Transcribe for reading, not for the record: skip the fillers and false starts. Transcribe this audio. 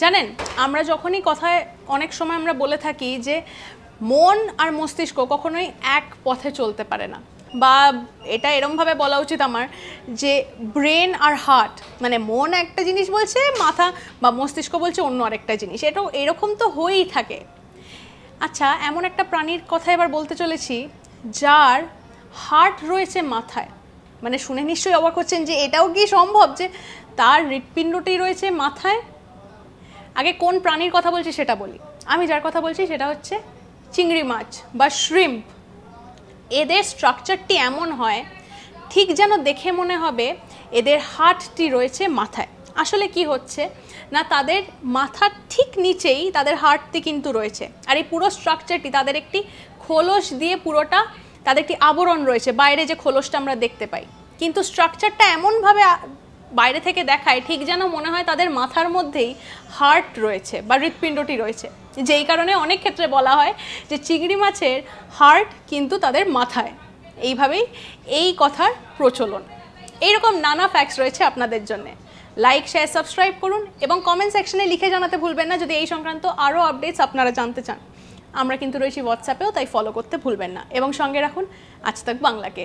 জানেন, আমরা যখনই কথায় অনেক সময় আমরা বলে থাকি যে মন আর মস্তিষ্ক কখনোই এক পথে চলতে পারে না, বা এটা এরমভাবে বলা উচিত আমার যে ব্রেন আর হার্ট, মানে মন একটা জিনিস বলছে, মাথা বা মস্তিষ্ক বলছে অন্য আরেকটা জিনিস, এটাও এরকম তো হয়েই থাকে। আচ্ছা, এমন একটা প্রাণীর কথা এবার বলতে চলেছি যার হার্ট রয়েছে মাথায়। মানে শুনে নিশ্চয়ই অবাক হচ্ছেন যে এটাও কি সম্ভব যে তার হৃৎপিণ্ডটি রয়েছে মাথায়। আগে কোন প্রাণীর কথা বলছি সেটা বলি। আমি যার কথা বলছি সেটা হচ্ছে চিংড়ি মাছ বা শ্রিম্প। এদের স্ট্রাকচারটি এমন হয় ঠিক যেন দেখে মনে হবে এদের হার্টটি রয়েছে মাথায়। আসলে কি হচ্ছে না, তাদের মাথার ঠিক নিচেই তাদের হার্টটি কিন্তু রয়েছে, আর এই পুরো স্ট্রাকচারটি তাদের একটি খোলস দিয়ে পুরোটা, তাদের একটি আবরণ রয়েছে, বাইরে যে খোলসটা আমরা দেখতে পাই, কিন্তু স্ট্রাকচারটা এমনভাবে বাইরে থেকে দেখায় ঠিক যেন মনে হয় তাদের মাথার মধ্যেই হার্ট রয়েছে বা হৃৎপিণ্ডটি রয়েছে। যেই কারণে অনেক ক্ষেত্রে বলা হয় যে চিংড়ি মাছের হার্ট কিন্তু তাদের মাথায়। এইভাবেই এই কথার প্রচলন। এইরকম নানা ফ্যাক্টস রয়েছে আপনাদের জন্য। লাইক, শেয়ার, সাবস্ক্রাইব করুন এবং কমেন্ট সেকশনে লিখে জানাতে ভুলবেন না যদি এই সংক্রান্ত আরও আপডেটস আপনারা জানতে চান। আমরা কিন্তু রয়েছি হোয়াটসঅ্যাপেও, তাই ফলো করতে ভুলবেন না এবং সঙ্গে রাখুন আজ তাক বাংলাকে।